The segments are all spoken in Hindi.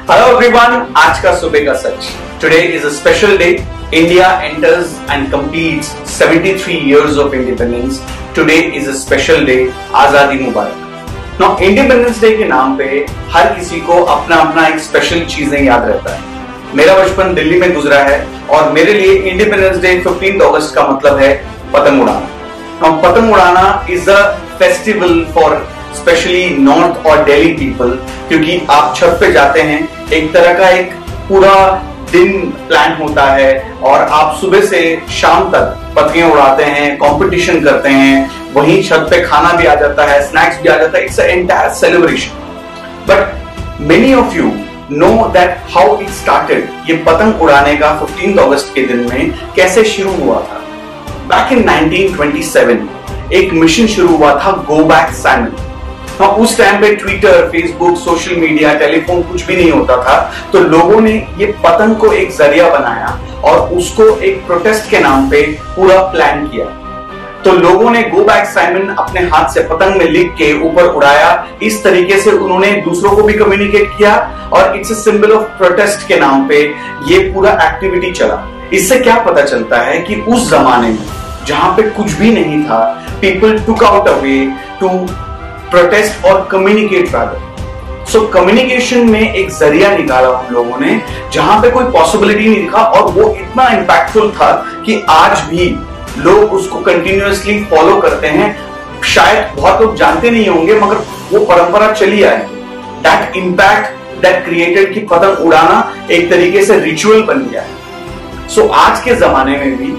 Hello everyone, आज का सुबह का सच. Today is a special day. India enters and completes 73 years of independence. Today is a special day. आजादी मुबारक. Now Independence Day के नाम पे हर किसी को अपना अपना एक स्पेशल चीजें याद रहता है. मेरा बचपन दिल्ली में गुजरा है और मेरे लिए इंडिपेंडेंस डे 15 अगस्त का मतलब है पतंग उड़ाना. Now पतंग उड़ाना is a festival for specially north और दिल्ली पीपल, क्योंकि आप छत पे जाते हैं, एक तरह का एक पूरा दिन प्लान होता है और आप सुबह से शाम तक पतंगे उड़ाते हैं, कंपटीशन करते हैं, वहीं छत पे खाना भी आ जाता है, स्नैक्स भी आ जाता है. It's an entire celebration. But many of you know that how it started. ये पतंग उड़ाने का 15 अगस्त के दिन में कैसे शुरू हुआ था. बैक इन 1927 एक मिशन शुरू हुआ था, गो बैक साइमन. हाँ, उस टाइम पे Twitter, Facebook, social media, telephone कुछ भी नहीं होता था, तो लोगों ने ये पतंग को एक जरिया बनाया और उसको एक प्रोटेस्ट के नाम पे पूरा प्लान किया. तो लोगों ने गो बैक साइमन अपने हाथ से पतंग में लिख के ऊपर उड़ाया. इस तरीके से उन्होंने दूसरों को भी कम्युनिकेट किया और it's a symbol of protest के नाम पे ये पूरा एक्टिविटी चला. इससे क्या पता चलता है कि उस जमाने में जहां पे कुछ भी नहीं था, people took out a way to protest और कम्युनिकेट रादर. सो कम्युनिकेशन में एक जरिया निकाला हम लोगों ने जहां पे कोई पॉसिबिलिटी नहीं दिखा, और वो इतना इंपैक्टफुल था कि आज भी लोग उसको कंटिन्यूअसली फॉलो करते हैं. शायद बहुत लोग जानते नहीं होंगे, मगर वो परंपरा चली आई. दैट इंपैक्ट दैट क्रिएटेड कि पतंग उड़ाना एक तरीके से रिचुअल बन गया है. सो आज के जमाने में भी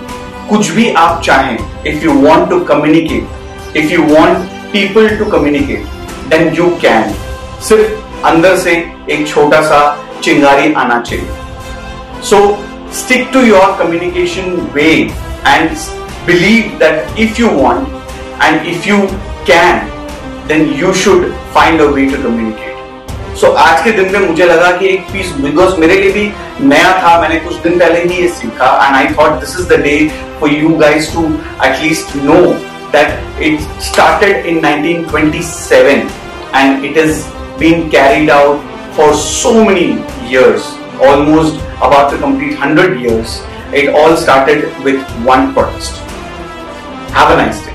कुछ भी आप चाहें, if you want to communicate, if you want people to communicate, then you can. सिर्फ अंदर से एक छोटा सा चिंगारी आना चाहिए. So stick to your communication way and believe that if you want and if you can, then you should find a way to communicate. So आज के दिन में मुझे लगा कि एक पीस, बिकॉज मेरे लिए भी नया था, मैंने कुछ दिन पहले ही ये सीखा, and I thought this is the day for you guys to at least know that it started in 1927 and it has been carried out for so many years, almost about to complete 100 years. It all started with one protest. Have a nice day.